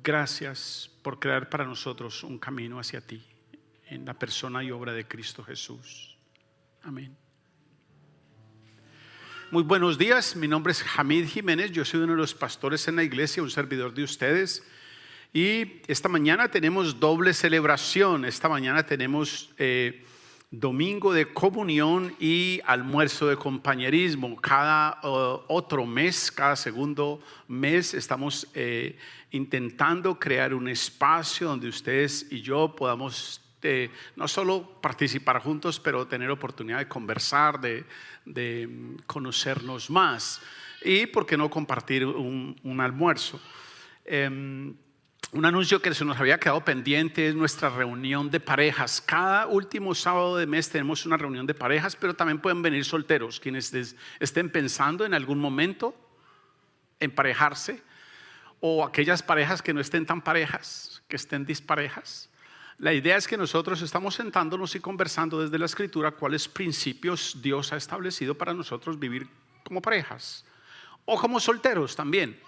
gracias por crear para nosotros un camino hacia ti en la persona y obra de Cristo Jesús. Amén. Muy buenos días, mi nombre es Hamid Jiménez, yo soy uno de los pastores en la iglesia, un servidor de ustedes. Y esta mañana tenemos doble celebración. Esta mañana tenemos domingo de comunión y almuerzo de compañerismo. Cada otro mes, cada segundo mes, estamos intentando crear un espacio donde ustedes y yo podamos no solo participar juntos, pero tener oportunidad de conversar, de conocernos más. Y por qué no compartir un almuerzo. Un anuncio que se nos había quedado pendiente es nuestra reunión de parejas. Cada último sábado de mes tenemos una reunión de parejas, pero también pueden venir solteros, quienes estén pensando en algún momento emparejarse, o aquellas parejas que no estén tan parejas, que estén disparejas. La idea es que nosotros estamos sentándonos y conversando desde la Escritura cuáles principios Dios ha establecido para nosotros vivir como parejas o como solteros también.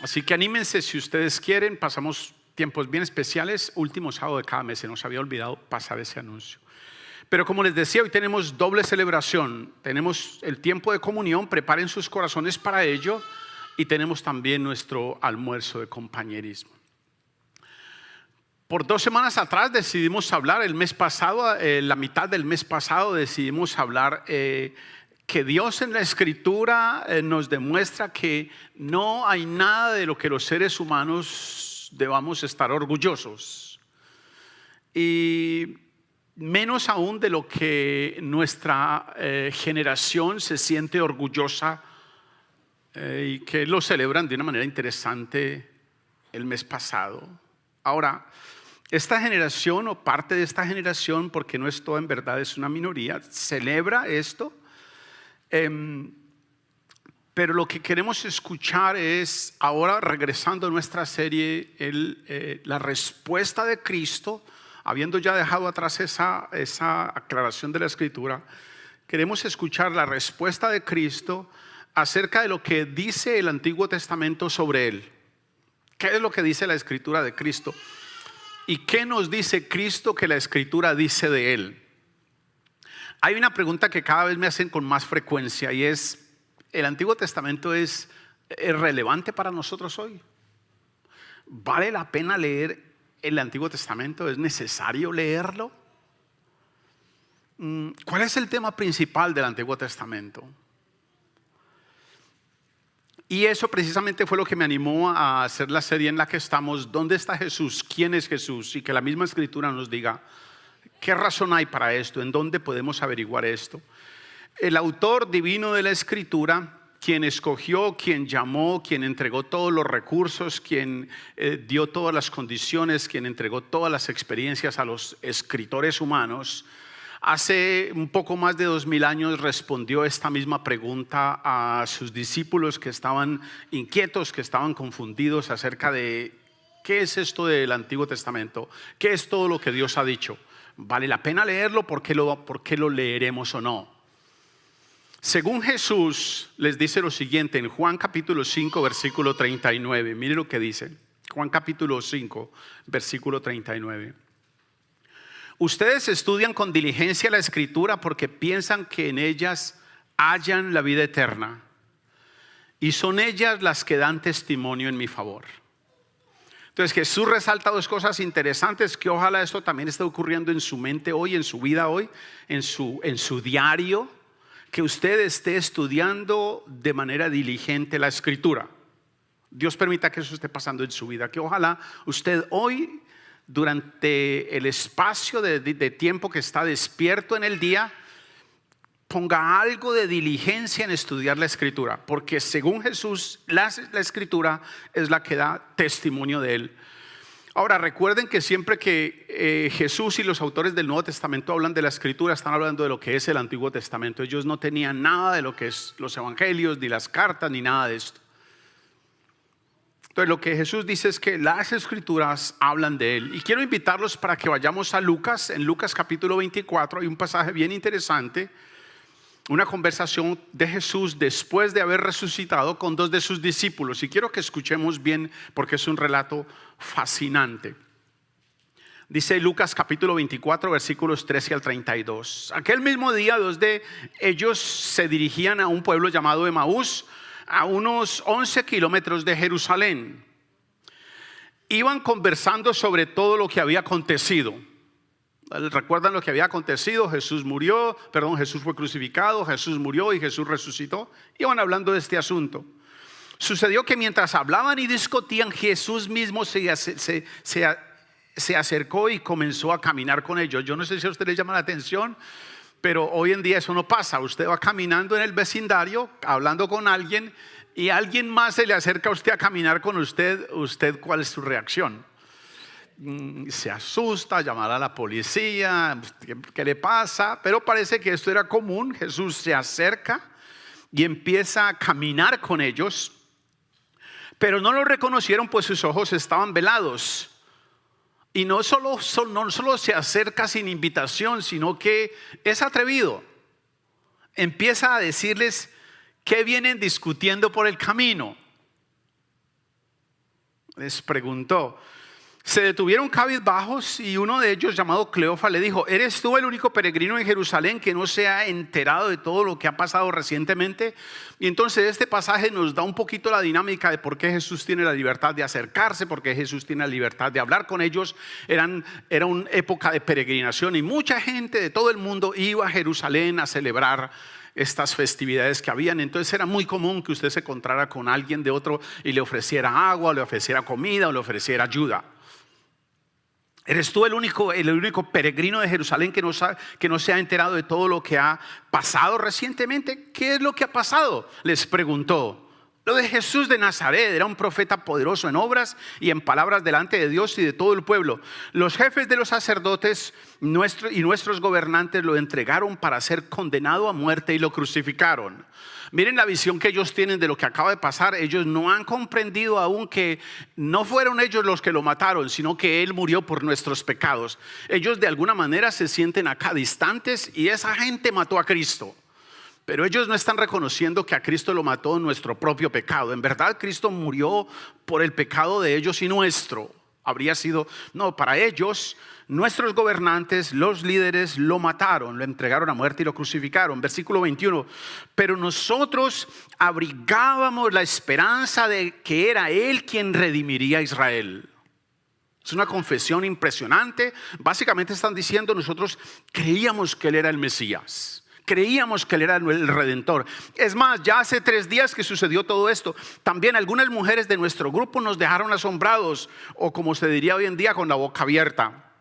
Así que anímense si ustedes quieren. Pasamos tiempos bien especiales, último sábado de cada mes. Se nos había olvidado pasar ese anuncio. Pero como les decía, hoy tenemos doble celebración. Tenemos el tiempo de comunión, preparen sus corazones para ello. Y tenemos también nuestro almuerzo de compañerismo. Por 2 semanas atrás decidimos hablar, el mes pasado, la mitad del mes pasado decidimos hablar que Dios en la Escritura nos demuestra que no hay nada de lo que los seres humanos debamos estar orgullosos, y menos aún de lo que nuestra generación se siente orgullosa, y que lo celebran de una manera interesante el mes pasado. Ahora, esta generación o parte de esta generación, porque no es toda, en verdad es una minoría, celebra esto. Pero lo que queremos escuchar es, ahora regresando a nuestra serie, la respuesta de Cristo, habiendo ya dejado atrás esa aclaración de la Escritura. Queremos escuchar la respuesta de Cristo acerca de lo que dice el Antiguo Testamento sobre Él. ¿Qué es lo que dice la Escritura de Cristo? ¿Y qué nos dice Cristo que la Escritura dice de Él? Hay una pregunta que cada vez me hacen con más frecuencia, y es: ¿el Antiguo Testamento es relevante para nosotros hoy? ¿Vale la pena leer el Antiguo Testamento? ¿Es necesario leerlo? ¿Cuál es el tema principal del Antiguo Testamento? Y eso precisamente fue lo que me animó a hacer la serie en la que estamos. ¿Dónde está Jesús? ¿Quién es Jesús? Y que la misma Escritura nos diga qué razón hay para esto, en dónde podemos averiguar esto. El autor divino de la Escritura, quien escogió, quien llamó, quien entregó todos los recursos, quien dio todas las condiciones, quien entregó todas las experiencias a los escritores humanos, hace un poco más de 2000 años respondió esta misma pregunta a sus discípulos que estaban inquietos, que estaban confundidos acerca de qué es esto del Antiguo Testamento, qué es todo lo que Dios ha dicho. ¿Vale la pena leerlo? ¿Por qué lo leeremos o no? Según Jesús les dice lo siguiente en Juan capítulo 5 versículo 39. Mire lo que dice Juan capítulo 5 versículo 39. Ustedes estudian con diligencia la Escritura porque piensan que en ellas hallan la vida eterna, y son ellas las que dan testimonio en mi favor. Entonces Jesús resalta 2 cosas interesantes que ojalá esto también esté ocurriendo en su mente hoy, en su vida hoy, en su diario, que usted esté estudiando de manera diligente la Escritura. Dios permita que eso esté pasando en su vida, que ojalá usted hoy, durante el espacio de tiempo que está despierto en el día, ponga algo de diligencia en estudiar la Escritura, porque según Jesús la Escritura es la que da testimonio de Él. Ahora recuerden que siempre que Jesús y los autores del Nuevo Testamento hablan de la Escritura, están hablando de lo que es el Antiguo Testamento. Ellos no tenían nada de lo que es los evangelios, ni las cartas, ni nada de esto. Entonces lo que Jesús dice es que las Escrituras hablan de Él. Y quiero invitarlos para que vayamos a Lucas. En Lucas capítulo 24 hay un pasaje bien interesante. una conversación de Jesús después de haber resucitado con dos de sus discípulos. Y quiero que escuchemos bien porque es un relato fascinante. Dice Lucas capítulo 24, versículos 13 al 32. Aquel mismo día, dos de ellos se dirigían a un pueblo llamado Emaús, a unos 11 kilómetros de Jerusalén. Iban conversando sobre todo lo que había acontecido. ¿Recuerdan lo que había acontecido? Jesús fue crucificado, Jesús murió y Jesús resucitó. Iban hablando de este asunto. Sucedió que mientras hablaban y discutían, Jesús mismo se acercó y comenzó a caminar con ellos. Yo no sé si a usted le llama la atención, pero hoy en día eso no pasa. Usted va caminando en el vecindario, hablando con alguien, y alguien más se le acerca a usted a caminar con usted. ¿Cuál es su reacción? Se asusta, llamará a la policía, ¿qué le pasa? Pero parece que esto era común. Jesús se acerca y empieza a caminar con ellos, pero no lo reconocieron, pues sus ojos estaban velados. Y no solo se acerca sin invitación, sino que es atrevido. Empieza a decirles qué vienen discutiendo por el camino. Les preguntó. Se detuvieron cabizbajos y uno de ellos, llamado Cleofa, le dijo: ¿eres tú el único peregrino en Jerusalén que no se ha enterado de todo lo que ha pasado recientemente? Y entonces este pasaje nos da un poquito la dinámica de por qué Jesús tiene la libertad de acercarse, por qué Jesús tiene la libertad de hablar con ellos. Era una época de peregrinación y mucha gente de todo el mundo iba a Jerusalén a celebrar estas festividades que habían. Entonces era muy común que usted se encontrara con alguien de otro y le ofreciera agua, le ofreciera comida o le ofreciera ayuda. ¿Eres tú el único peregrino de Jerusalén que no se ha enterado de todo lo que ha pasado recientemente? ¿Qué es lo que ha pasado?, les preguntó. Lo de Jesús de Nazaret. Era un profeta poderoso en obras y en palabras delante de Dios y de todo el pueblo. Los jefes de los sacerdotes y nuestros gobernantes lo entregaron para ser condenado a muerte y lo crucificaron. Miren la visión que ellos tienen de lo que acaba de pasar. Ellos no han comprendido aún que no fueron ellos los que lo mataron, sino que Él murió por nuestros pecados. Ellos de alguna manera se sienten acá distantes y esa gente mató a Cristo. Pero ellos no están reconociendo que a Cristo lo mató en nuestro propio pecado. En verdad, Cristo murió por el pecado de ellos y nuestro. Para ellos, nuestros gobernantes, los líderes, lo mataron, lo entregaron a muerte y lo crucificaron. Versículo 21. Pero nosotros abrigábamos la esperanza de que era Él quien redimiría a Israel. Es una confesión impresionante. Básicamente están diciendo: nosotros creíamos que Él era el Mesías. Creíamos que Él era el Redentor. Es más, ya hace 3 días que sucedió todo esto. También algunas mujeres de nuestro grupo nos dejaron asombrados, o como se diría hoy en día, con la boca abierta.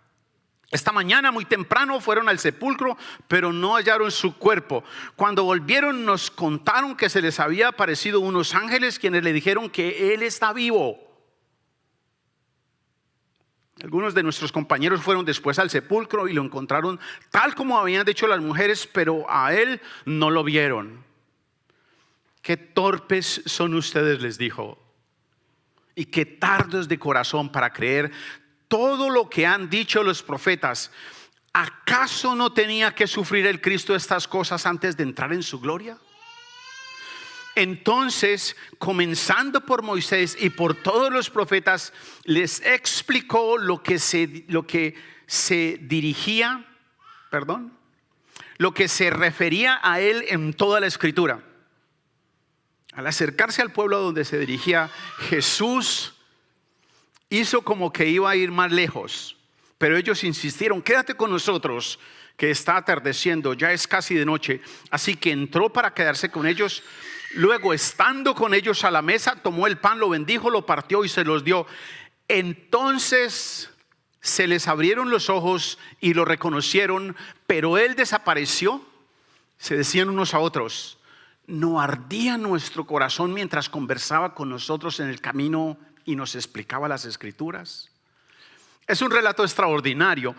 Esta mañana muy temprano fueron al sepulcro, pero no hallaron su cuerpo. Cuando volvieron nos contaron que se les había aparecido unos ángeles quienes le dijeron que Él está vivo. Algunos de nuestros compañeros fueron después al sepulcro y lo encontraron tal como habían dicho las mujeres, pero a Él no lo vieron. Qué torpes son ustedes, les dijo, y qué tardos de corazón para creer todo lo que han dicho los profetas. ¿Acaso no tenía que sufrir el Cristo estas cosas antes de entrar en su gloria? Entonces, comenzando por Moisés y por todos los profetas, les explicó lo que se refería a Él en toda la Escritura. Al acercarse al pueblo donde se dirigía, Jesús hizo como que iba a ir más lejos, pero ellos insistieron: quédate con nosotros, que está atardeciendo, ya es casi de noche. Así que entró para quedarse con ellos. Luego, estando con ellos a la mesa, tomó el pan, lo bendijo, lo partió y se los dio. Entonces se les abrieron los ojos y lo reconocieron, pero Él desapareció. Se decían unos a otros: ¿no ardía nuestro corazón mientras conversaba con nosotros en el camino y nos explicaba las Escrituras? Es un relato extraordinario.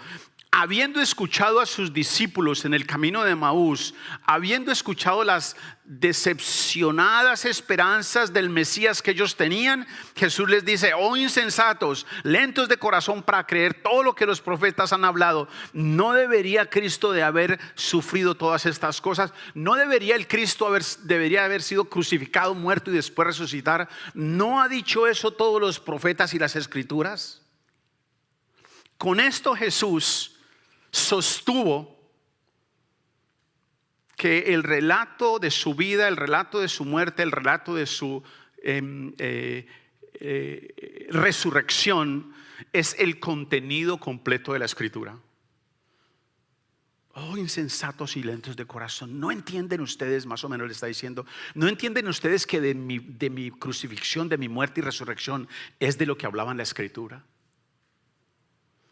habiendo escuchado a sus discípulos en el camino de Emaús, habiendo escuchado las decepcionadas esperanzas del Mesías que ellos tenían, Jesús les dice: oh insensatos, lentos de corazón para creer todo lo que los profetas han hablado. ¿No debería Cristo de haber sufrido todas estas cosas? ¿No debería el Cristo debería haber sido crucificado, muerto y después resucitar? ¿No ha dicho eso todos los profetas y las escrituras? Con esto Jesús sostuvo que el relato de su vida, el relato de su muerte, el relato de su resurrección es el contenido completo de la Escritura. Oh, insensatos y lentos de corazón, ¿no entienden ustedes? Más o menos le está diciendo, ¿no entienden ustedes que de mi crucifixión, de mi muerte y resurrección es de lo que hablaba en la Escritura?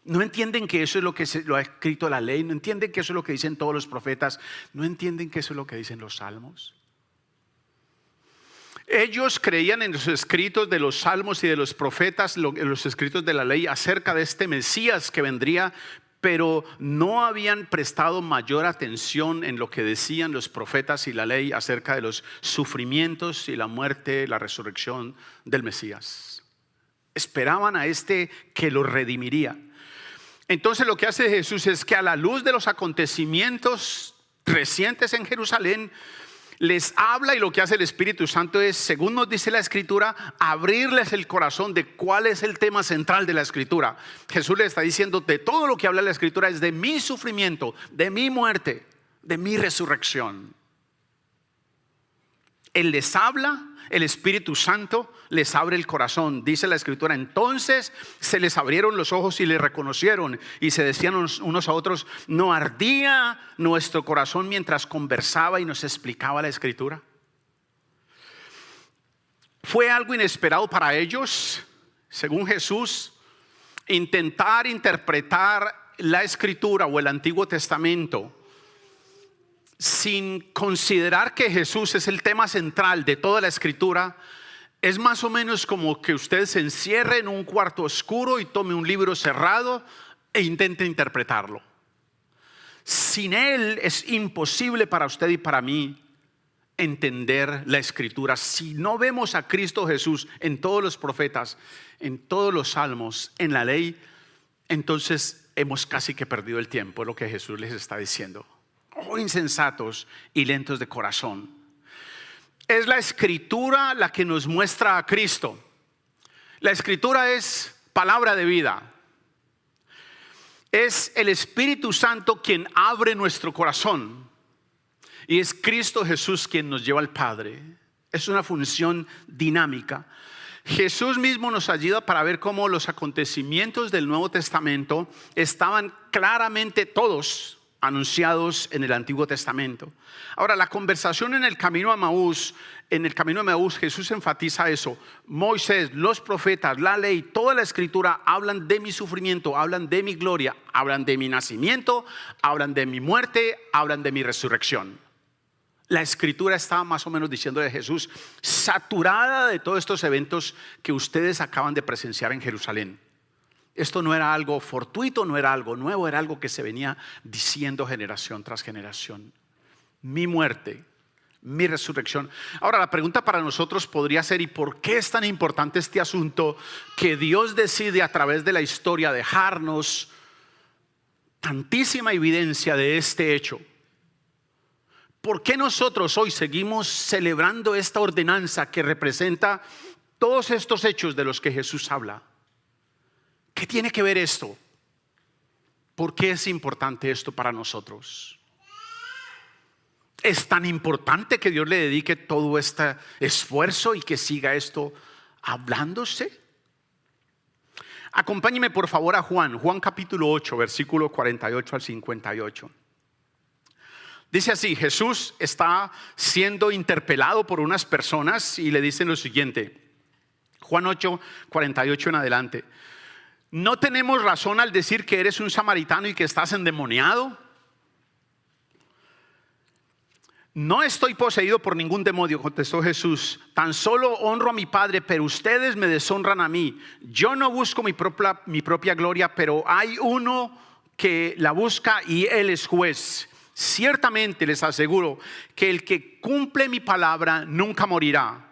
¿No entienden que eso es lo que lo ha escrito la ley? ¿No entienden que eso es lo que dicen todos los profetas? ¿No entienden que eso es lo que dicen los salmos? Ellos creían en los escritos de los salmos y de los profetas, en los escritos de la ley acerca de este Mesías que vendría, pero no habían prestado mayor atención en lo que decían los profetas y la ley acerca de los sufrimientos y la muerte, la resurrección del Mesías. Esperaban a este que los redimiría. Entonces lo que hace Jesús es que a la luz de los acontecimientos recientes en Jerusalén les habla, y lo que hace el Espíritu Santo es, según nos dice la Escritura, abrirles el corazón de cuál es el tema central de la Escritura. Jesús les está diciendo: de todo lo que habla la Escritura es de mi sufrimiento, de mi muerte, de mi resurrección. Él les habla, el Espíritu Santo les abre el corazón. Dice la Escritura: entonces se les abrieron los ojos y le reconocieron, y se decían unos a otros: ¿no ardía nuestro corazón mientras conversaba y nos explicaba la Escritura? Fue algo inesperado para ellos, según Jesús, intentar interpretar la Escritura o el Antiguo Testamento sin considerar que Jesús es el tema central de toda la Escritura. Es más o menos como que usted se encierre en un cuarto oscuro y tome un libro cerrado e intente interpretarlo. Sin él es imposible para usted y para mí entender la Escritura. Si no vemos a Cristo Jesús en todos los profetas, en todos los salmos, en la ley, entonces hemos casi que perdido el tiempo. Es lo que Jesús les está diciendo. Oh, insensatos y lentos de corazón. Es la Escritura la que nos muestra a Cristo. La Escritura es palabra de vida. Es el Espíritu Santo quien abre nuestro corazón. Y es Cristo Jesús quien nos lleva al Padre. Es una función dinámica. Jesús mismo nos ayuda para ver cómo los acontecimientos del Nuevo Testamento estaban claramente todos anunciados en el Antiguo Testamento. Ahora, la conversación en el camino a Emaús, Jesús enfatiza eso. Moisés, los profetas, la ley, toda la Escritura hablan de mi sufrimiento, hablan de mi gloria, hablan de mi nacimiento, hablan de mi muerte, hablan de mi resurrección. La Escritura está más o menos diciendo de Jesús, saturada de todos estos eventos que ustedes acaban de presenciar en Jerusalén. Esto no era algo fortuito, no era algo nuevo, era algo que se venía diciendo generación tras generación. Mi muerte, mi resurrección. Ahora, la pregunta para nosotros podría ser: ¿y por qué es tan importante este asunto que Dios decide a través de la historia dejarnos tantísima evidencia de este hecho? ¿Por qué nosotros hoy seguimos celebrando esta ordenanza que representa todos estos hechos de los que Jesús habla? ¿Qué tiene que ver esto? ¿Por qué es importante esto para nosotros? ¿Es tan importante que Dios le dedique todo este esfuerzo y que siga esto hablándose? Acompáñeme por favor a Juan capítulo 8, versículo 48 al 58. Dice así: Jesús está siendo interpelado por unas personas y le dicen lo siguiente. Juan 8, 48 en adelante. ¿No tenemos razón al decir que eres un samaritano y que estás endemoniado? No estoy poseído por ningún demonio, contestó Jesús. Tan solo honro a mi Padre, pero ustedes me deshonran a mí. Yo no busco mi propia gloria, pero hay uno que la busca y Él es juez. Ciertamente les aseguro que el que cumple mi palabra nunca morirá.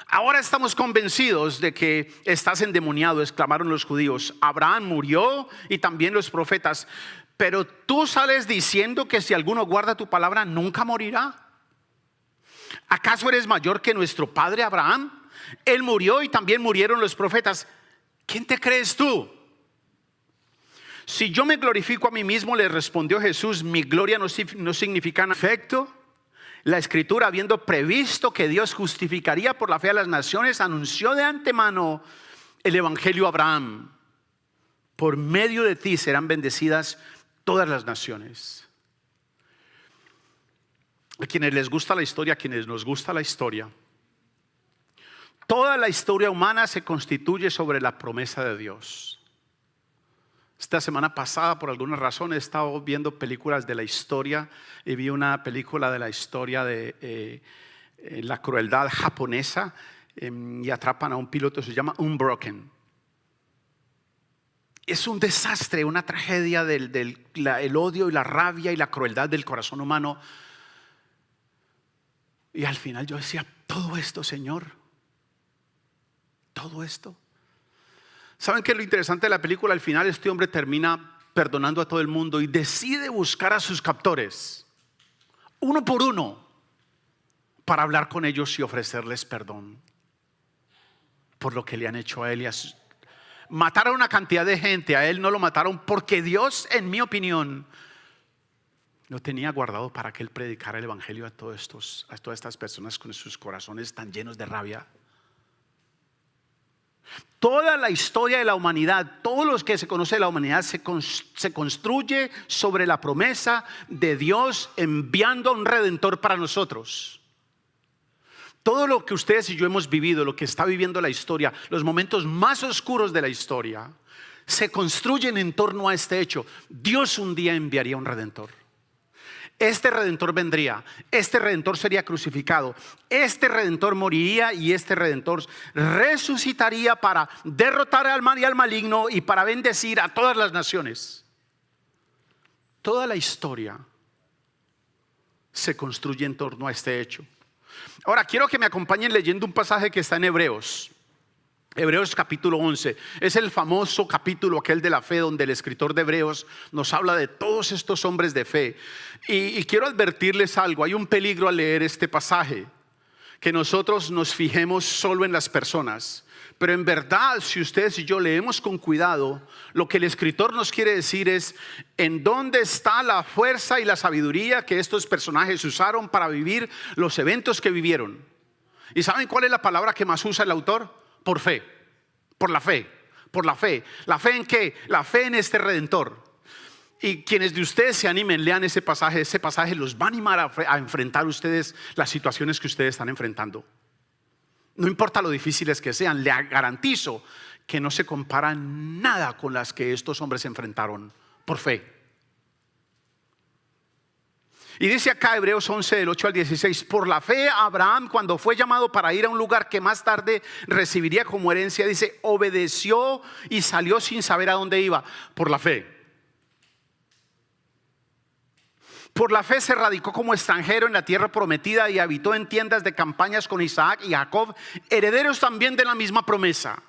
Ahora estamos convencidos de que estás endemoniado, exclamaron los judíos. Abraham murió y también los profetas. Pero tú sales diciendo que si alguno guarda tu palabra nunca morirá. ¿Acaso eres mayor que nuestro padre Abraham? Él murió y también murieron los profetas. ¿Quién te crees tú? Si yo me glorifico a mí mismo, le respondió Jesús, mi gloria no significa nada. En efecto, la Escritura, habiendo previsto que Dios justificaría por la fe a las naciones, anunció de antemano el evangelio a Abraham. Por medio de ti serán bendecidas todas las naciones. A quienes les gusta la historia, a quienes nos gusta la historia, toda la historia humana se constituye sobre la promesa de Dios. Esta semana pasada, por alguna razón, he estado viendo películas de la historia y vi una película de la historia de la crueldad japonesa y atrapan a un piloto, se llama Unbroken. Es un desastre, una tragedia el odio y la rabia y la crueldad del corazón humano. Y al final yo decía, todo esto, Señor, todo esto. ¿Saben qué es lo interesante de la película? Al final este hombre termina perdonando a todo el mundo y decide buscar a sus captores, uno por uno, para hablar con ellos y ofrecerles perdón por lo que le han hecho a él y a sus... Mataron a una cantidad de gente, a él no lo mataron porque Dios, en mi opinión, lo tenía guardado para que él predicara el evangelio a todas estas personas con sus corazones tan llenos de rabia. Toda la historia de la humanidad, todo lo que se conoce de la humanidad se construye sobre la promesa de Dios enviando a un redentor para nosotros. Todo lo que ustedes y yo hemos vivido, lo que está viviendo la historia, los momentos más oscuros de la historia, se construyen en torno a este hecho. Dios un día enviaría un redentor. Este redentor vendría, este redentor sería crucificado, este redentor moriría y este redentor resucitaría para derrotar al mal y al maligno y para bendecir a todas las naciones. Toda la historia se construye en torno a este hecho. Ahora quiero que me acompañen leyendo un pasaje que está en Hebreos. Hebreos capítulo 11, es el famoso capítulo aquel de la fe donde el escritor de Hebreos nos habla de todos estos hombres de fe. Y quiero advertirles algo, hay un peligro al leer este pasaje, que nosotros nos fijemos solo en las personas. Pero en verdad, si ustedes y yo leemos con cuidado, lo que el escritor nos quiere decir es en dónde está la fuerza y la sabiduría que estos personajes usaron para vivir los eventos que vivieron. ¿Y saben cuál es la palabra que más usa el autor? Por fe, por la fe, por la fe. ¿La fe en qué? La fe en este redentor. Y quienes de ustedes se animen, lean ese pasaje los va a animar a enfrentar ustedes las situaciones que ustedes están enfrentando. No importa lo difíciles que sean, le garantizo que no se comparan nada con las que estos hombres se enfrentaron por fe. Y dice acá Hebreos 11 del 8 al 16, por la fe Abraham, cuando fue llamado para ir a un lugar que más tarde recibiría como herencia, dice, obedeció y salió sin saber a dónde iba. Por la fe. Por la fe se radicó como extranjero en la tierra prometida y habitó en tiendas de campañas con Isaac y Jacob, herederos también de la misma promesa.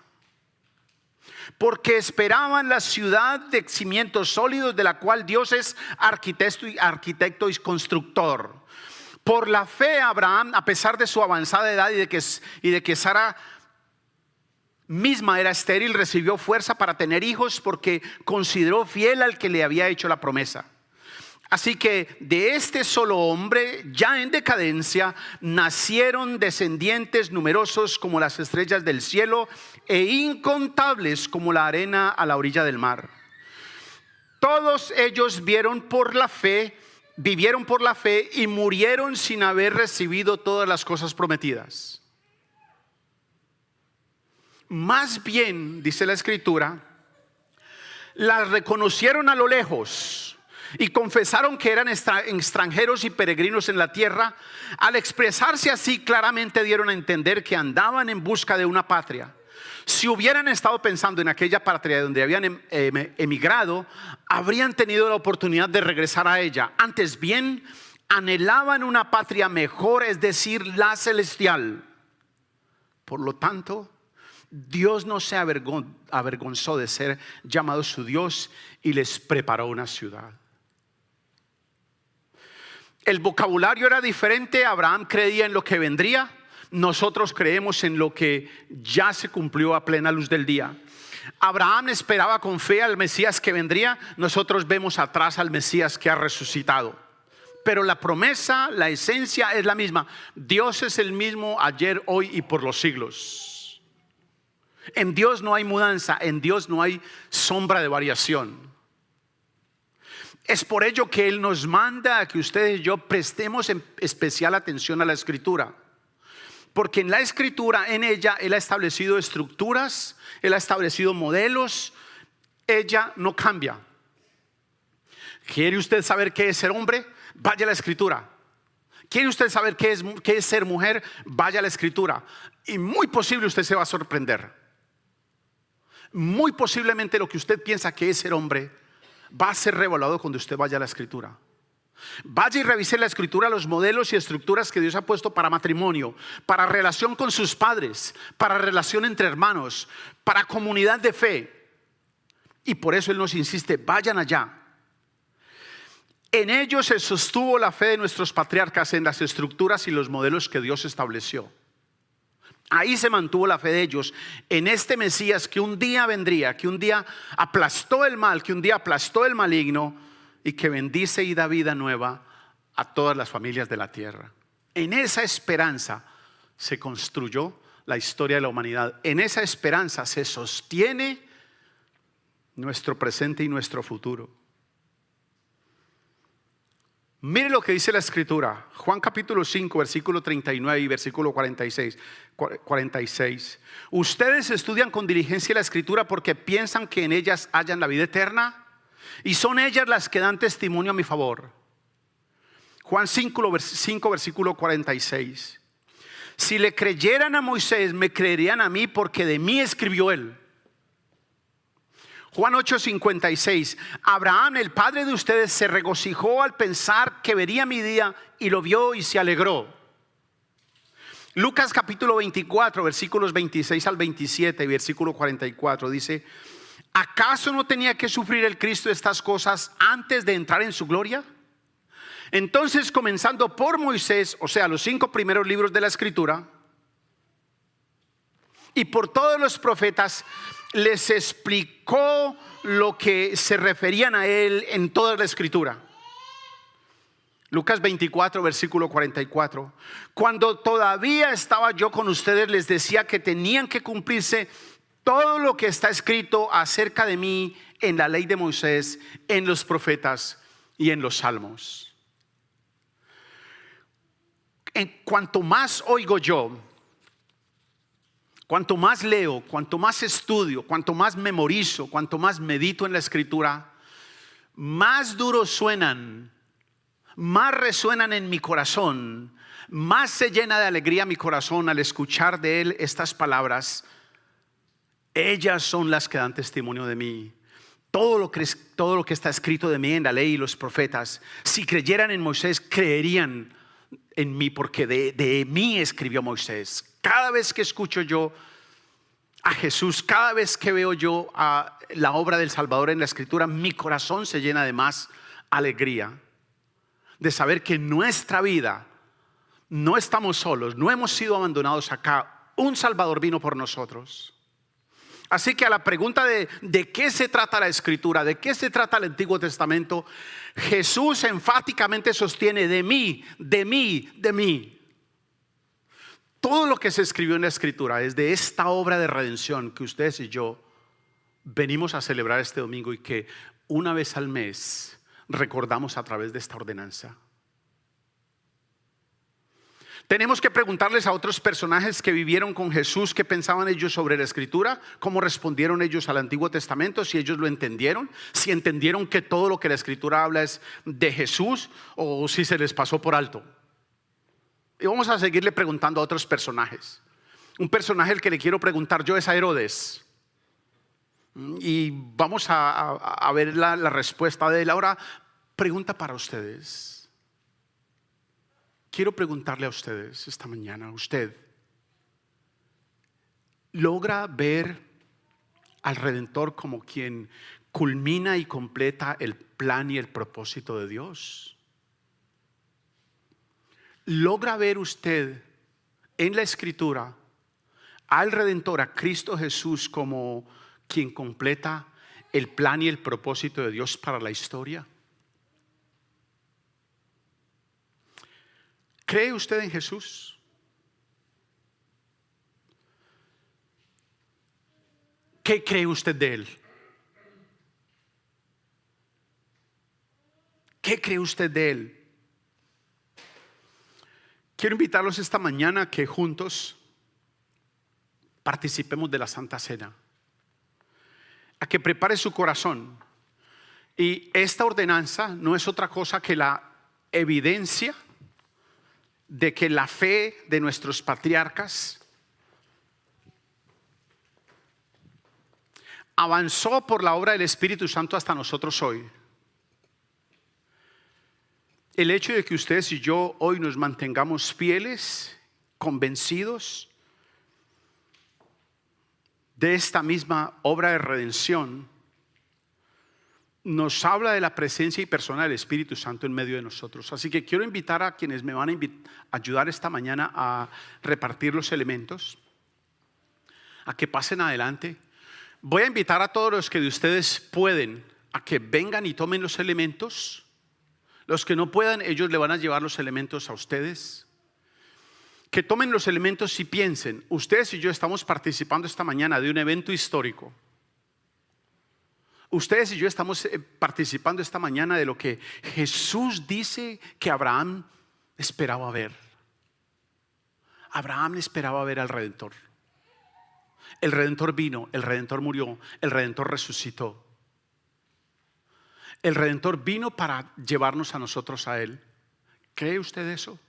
Porque esperaban la ciudad de cimientos sólidos, de la cual Dios es arquitecto y constructor. Por la fe Abraham, a pesar de su avanzada edad y de que Sara misma era estéril, recibió fuerza para tener hijos porque consideró fiel al que le había hecho la promesa. Así que de este solo hombre, ya en decadencia, nacieron descendientes numerosos como las estrellas del cielo e incontables como la arena a la orilla del mar. Todos ellos vivieron por la fe y murieron sin haber recibido todas las cosas prometidas. Más bien, dice la Escritura, las reconocieron a lo lejos y confesaron que eran extranjeros y peregrinos en la tierra. Al expresarse así, claramente dieron a entender que andaban en busca de una patria. Si hubieran estado pensando en aquella patria donde habían emigrado, habrían tenido la oportunidad de regresar a ella. Antes bien, anhelaban una patria mejor, es decir, la celestial. Por lo tanto, Dios no se avergonzó de ser llamado su Dios y les preparó una ciudad. El vocabulario era diferente. Abraham creía en lo que vendría. Nosotros creemos en lo que ya se cumplió a plena luz del día. Abraham esperaba con fe al Mesías que vendría. Nosotros vemos atrás al Mesías que ha resucitado. Pero la promesa, la esencia es la misma. Dios es el mismo ayer, hoy y por los siglos. En Dios no hay mudanza. En Dios no hay sombra de variación. Es por ello que Él nos manda a que ustedes y yo prestemos especial atención a la Escritura. Porque en la Escritura, en ella, Él ha establecido estructuras, Él ha establecido modelos. Ella no cambia. ¿Quiere usted saber qué es ser hombre? Vaya a la Escritura. ¿Quiere usted saber qué es ser mujer? Vaya a la Escritura. Y muy posible usted se va a sorprender. Muy posiblemente lo que usted piensa que es ser hombre va a ser revelado cuando usted vaya a la Escritura. Vaya y revise la Escritura, los modelos y estructuras que Dios ha puesto para matrimonio, para relación con sus padres, para relación entre hermanos, para comunidad de fe. Y por eso Él nos insiste, vayan allá. En ellos se sostuvo la fe de nuestros patriarcas, en las estructuras y los modelos que Dios estableció. Ahí se mantuvo la fe de ellos, en este Mesías que un día vendría, que un día aplastó el mal, que un día aplastó el maligno y que bendice y da vida nueva a todas las familias de la tierra. En esa esperanza se construyó la historia de la humanidad. En esa esperanza se sostiene nuestro presente y nuestro futuro. Mire lo que dice la Escritura, Juan capítulo 5, versículo 39 y versículo 46. Ustedes estudian con diligencia la Escritura porque piensan que en ellas hallan la vida eterna, y son ellas las que dan testimonio a mi favor. Juan 5, versículo 46. Si le creyeran a Moisés, me creerían a mí, porque de mí escribió él. Juan 8:56. Abraham, el padre de ustedes, se regocijó al pensar que vería mi día, y lo vio y se alegró. Lucas capítulo 24, versículos 26 al 27 y versículo 44 dice: ¿acaso no tenía que sufrir el Cristo estas cosas antes de entrar en su gloria? Entonces, comenzando por Moisés, o sea, los 5 primeros libros de la Escritura, y por todos los profetas, les explicó lo que se referían a él en toda la Escritura. Lucas 24, versículo 44. Cuando todavía estaba yo con ustedes, les decía que tenían que cumplirse todo lo que está escrito acerca de mí en la ley de Moisés, en los profetas y en los salmos. En cuanto más oigo yo, cuanto más leo, cuanto más estudio, cuanto más memorizo, cuanto más medito en la Escritura, más duros suenan, más resuenan en mi corazón, más se llena de alegría mi corazón al escuchar de él estas palabras. Ellas son las que dan testimonio de mí. Todo lo que está escrito de mí en la ley y los profetas, si creyeran en Moisés, creerían en mí, porque de mí escribió Moisés. Cada vez que escucho yo a Jesús, cada vez que veo yo a la obra del Salvador en la Escritura, mi corazón se llena de más alegría de saber que en nuestra vida no estamos solos, no hemos sido abandonados acá. Un Salvador vino por nosotros. Así que a la pregunta de qué se trata la Escritura, de qué se trata el Antiguo Testamento, Jesús enfáticamente sostiene: de mí, de mí, de mí. Todo lo que se escribió en la Escritura es de esta obra de redención que ustedes y yo venimos a celebrar este domingo, y que una vez al mes recordamos a través de esta ordenanza. Tenemos que preguntarles a otros personajes que vivieron con Jesús qué pensaban ellos sobre la Escritura, cómo respondieron ellos al Antiguo Testamento, si ellos lo entendieron, si entendieron que todo lo que la Escritura habla es de Jesús, o si se les pasó por alto. Y vamos a seguirle preguntando a otros personajes. Un personaje al que le quiero preguntar yo es a Herodes. Y vamos a ver la respuesta de él. Ahora, pregunta para ustedes. Quiero preguntarle a ustedes esta mañana, ¿usted logra ver al Redentor como quien culmina y completa el plan y el propósito de Dios? ¿Logra ver usted en la Escritura al Redentor, a Cristo Jesús, como quien completa el plan y el propósito de Dios para la historia? ¿Cree usted en Jesús? ¿Qué cree usted de Él? ¿Qué cree usted de Él? Quiero invitarlos esta mañana a que juntos participemos de la Santa Cena, a que prepare su corazón. Y esta ordenanza no es otra cosa que la evidencia de que la fe de nuestros patriarcas avanzó por la obra del Espíritu Santo hasta nosotros hoy. El hecho de que ustedes y yo hoy nos mantengamos fieles, convencidos de esta misma obra de redención, nos habla de la presencia y persona del Espíritu Santo en medio de nosotros. Así que quiero invitar a quienes me van a ayudar esta mañana a repartir los elementos, a que pasen adelante. Voy a invitar a todos los que de ustedes pueden a que vengan y tomen los elementos. Los que no puedan, ellos le van a llevar los elementos a ustedes. Que tomen los elementos y piensen, ustedes y yo estamos participando esta mañana de un evento histórico. Ustedes y yo estamos participando esta mañana de lo que Jesús dice que Abraham esperaba ver. Abraham esperaba ver al Redentor. El Redentor vino, el Redentor murió, el Redentor resucitó. El Redentor vino para llevarnos a nosotros a Él. ¿Cree usted eso?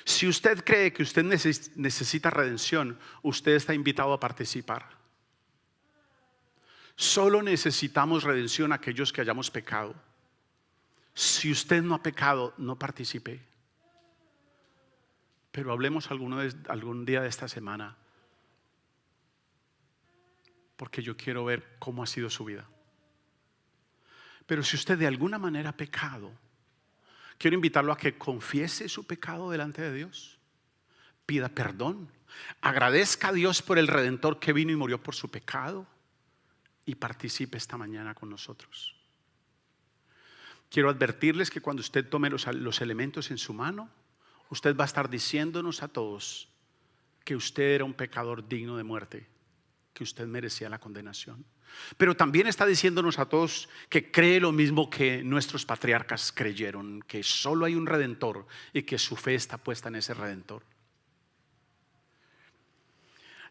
Si usted cree que usted necesita redención, usted está invitado a participar. Solo necesitamos redención aquellos que hayamos pecado. Si usted no ha pecado, no participe. Pero hablemos algún día de esta semana, porque yo quiero ver cómo ha sido su vida. Pero si usted de alguna manera ha pecado, quiero invitarlo a que confiese su pecado delante de Dios, pida perdón, agradezca a Dios por el Redentor que vino y murió por su pecado, y participe esta mañana con nosotros. Quiero advertirles que cuando usted tome los elementos en su mano, usted va a estar diciéndonos a todos que usted era un pecador digno de muerte, que usted merecía la condenación. Pero también está diciéndonos a todos que cree lo mismo que nuestros patriarcas creyeron, que solo hay un Redentor y que su fe está puesta en ese Redentor.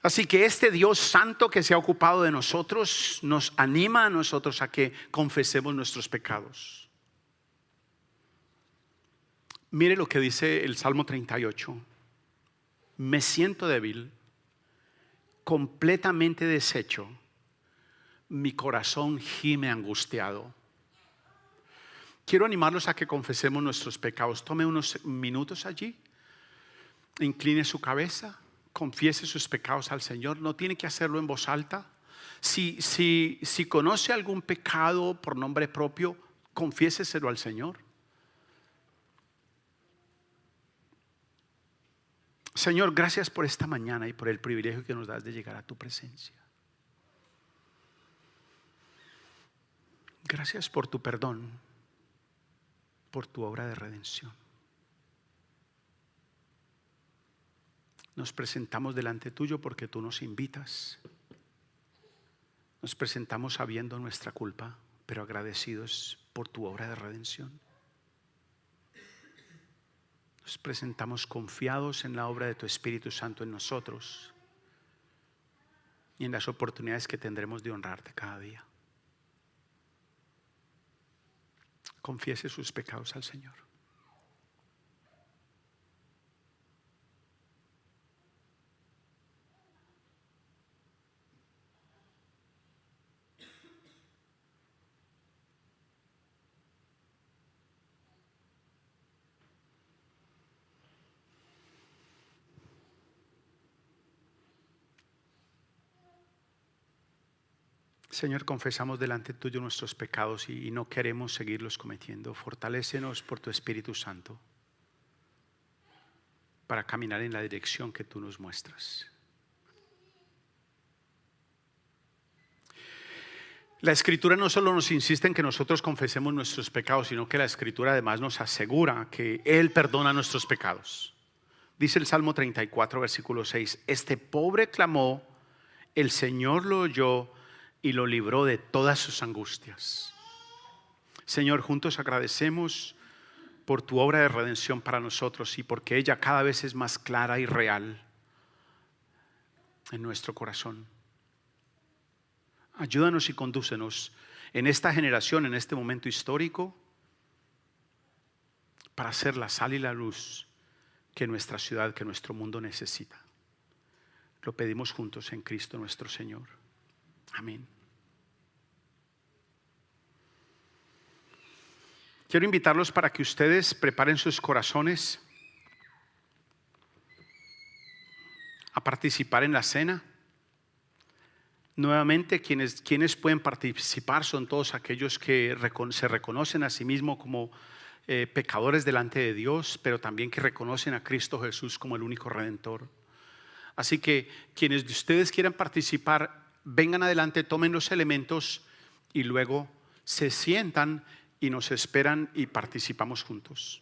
Así que este Dios santo que se ha ocupado de nosotros nos anima a nosotros a que confesemos nuestros pecados. Mire lo que dice el Salmo 38. Me siento débil, completamente deshecho, mi corazón gime angustiado. Quiero animarlos a que confesemos nuestros pecados. Tome unos minutos allí, incline su cabeza, confiese sus pecados al Señor. No tiene que hacerlo en voz alta. Si conoce algún pecado por nombre propio, confiéseselo al Señor. Señor, gracias por esta mañana y por el privilegio que nos das de llegar a tu presencia. Gracias por tu perdón, por tu obra de redención. Nos presentamos delante tuyo porque tú nos invitas. Nos presentamos sabiendo nuestra culpa, pero agradecidos por tu obra de redención. Nos presentamos confiados en la obra de tu Espíritu Santo en nosotros y en las oportunidades que tendremos de honrarte cada día. Confiese sus pecados al Señor. Señor, confesamos delante tuyo nuestros pecados y no queremos seguirlos cometiendo. Fortalécenos por tu Espíritu Santo para caminar en la dirección que tú nos muestras. La Escritura no solo nos insiste en que nosotros confesemos nuestros pecados, sino que la Escritura además nos asegura que Él perdona nuestros pecados. Dice el Salmo 34, versículo 6, este pobre clamó, el Señor lo oyó y lo libró de todas sus angustias. Señor, juntos agradecemos por tu obra de redención para nosotros y porque ella cada vez es más clara y real en nuestro corazón. Ayúdanos y condúcenos en esta generación, en este momento histórico, para ser la sal y la luz que nuestra ciudad, que nuestro mundo necesita. Lo pedimos juntos en Cristo nuestro Señor. Amén. Quiero invitarlos para que ustedes preparen sus corazones a participar en la cena. Nuevamente, quienes pueden participar son todos aquellos que se reconocen a sí mismos como pecadores delante de Dios, pero también que reconocen a Cristo Jesús como el único Redentor. Así que quienes de ustedes quieran participar, vengan adelante, tomen los elementos y luego se sientan y nos esperan y participamos juntos.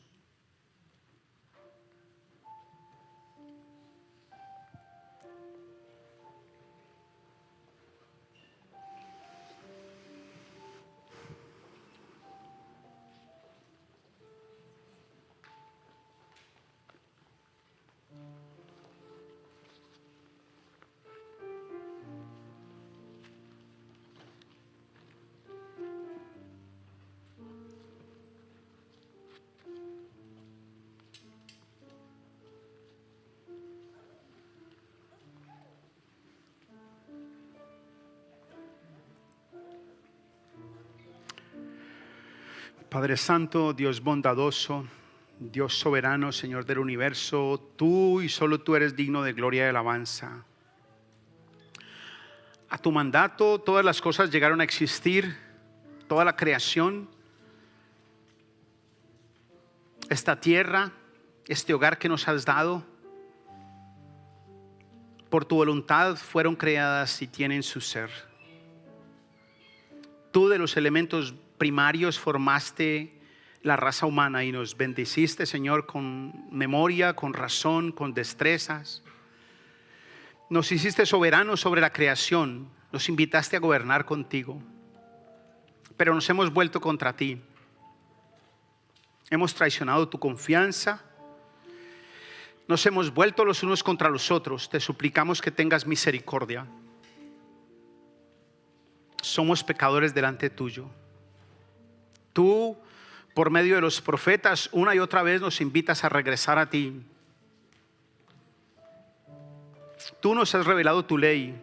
Padre Santo, Dios bondadoso, Dios soberano, Señor del universo, tú y solo tú eres digno de gloria y alabanza. A tu mandato todas las cosas llegaron a existir, toda la creación, esta tierra, este hogar que nos has dado, por tu voluntad fueron creadas y tienen su ser. Tú de los elementos primarios formaste la raza humana y nos bendeciste, Señor, con memoria, con razón, con destrezas. Nos hiciste soberanos sobre la creación, nos invitaste a gobernar contigo, pero nos hemos vuelto contra ti. Hemos traicionado tu confianza, nos hemos vuelto los unos contra los otros. Te suplicamos que tengas misericordia. Somos pecadores delante tuyo. Tú, por medio de los profetas, una y otra vez nos invitas a regresar a ti. Tú nos has revelado tu ley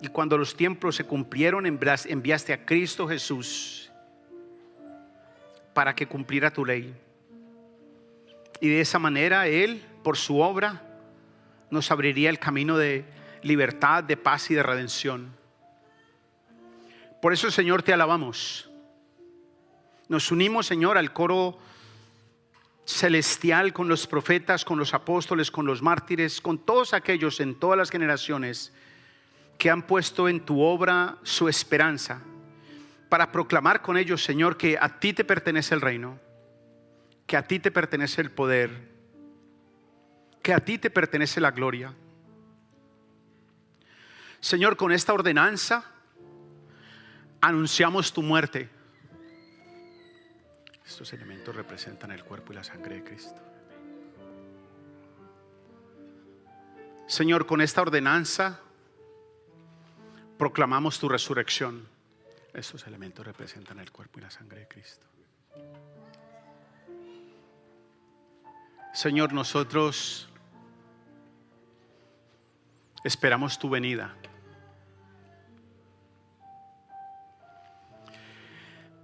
y cuando los tiempos se cumplieron enviaste a Cristo Jesús para que cumpliera tu ley. Y de esa manera Él, por su obra, nos abriría el camino de libertad, de paz y de redención. Por eso, Señor, te alabamos. Nos unimos, Señor, al coro celestial con los profetas, con los apóstoles, con los mártires, con todos aquellos en todas las generaciones que han puesto en tu obra su esperanza, para proclamar con ellos, Señor, que a ti te pertenece el reino, que a ti te pertenece el poder, que a ti te pertenece la gloria. Señor, con esta ordenanza anunciamos tu muerte. Estos elementos representan el cuerpo y la sangre de Cristo. Señor, con esta ordenanza proclamamos tu resurrección. Estos elementos representan el cuerpo y la sangre de Cristo. Señor, nosotros esperamos tu venida.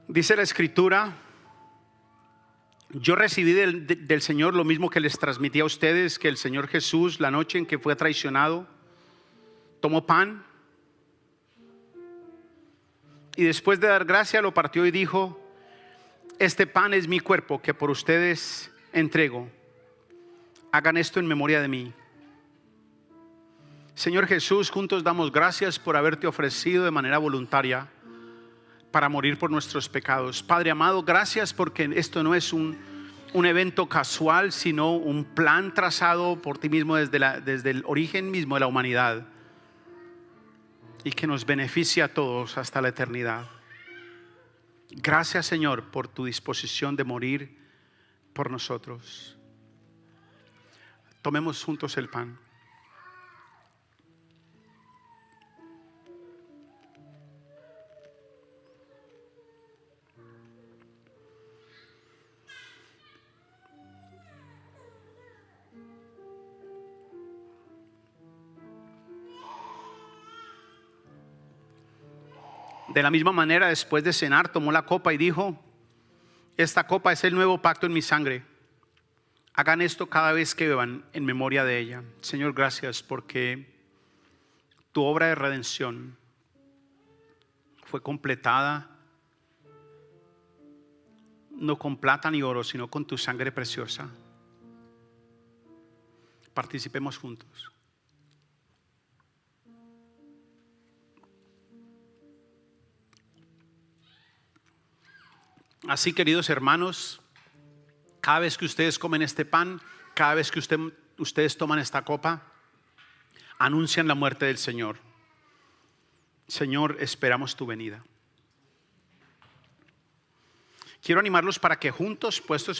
Dice la Escritura: yo recibí del Señor lo mismo que les transmití a ustedes, que el Señor Jesús, la noche en que fue traicionado, tomó pan Y después de dar gracia lo partió y dijo: este pan es mi cuerpo que por ustedes entrego. Hagan esto en memoria de mí. Señor Jesús, juntos damos gracias por haberte ofrecido de manera voluntaria para morir por nuestros pecados. Padre amado, gracias porque esto no es un evento casual, sino un plan trazado por ti mismo desde el origen mismo de la humanidad, y que nos beneficia a todos hasta la eternidad. Gracias, Señor, por tu disposición de morir por nosotros. Tomemos juntos el pan. De la misma manera, después de cenar, tomó la copa y dijo: esta copa es el nuevo pacto en mi sangre. Hagan esto cada vez que beban en memoria de ella. Señor, gracias porque tu obra de redención fue completada no con plata ni oro, sino con tu sangre preciosa. Participemos juntos. Así, queridos hermanos, cada vez que ustedes comen este pan, cada vez que ustedes toman esta copa, anuncian la muerte del Señor. Señor, esperamos tu venida. Quiero animarlos para que juntos, puestos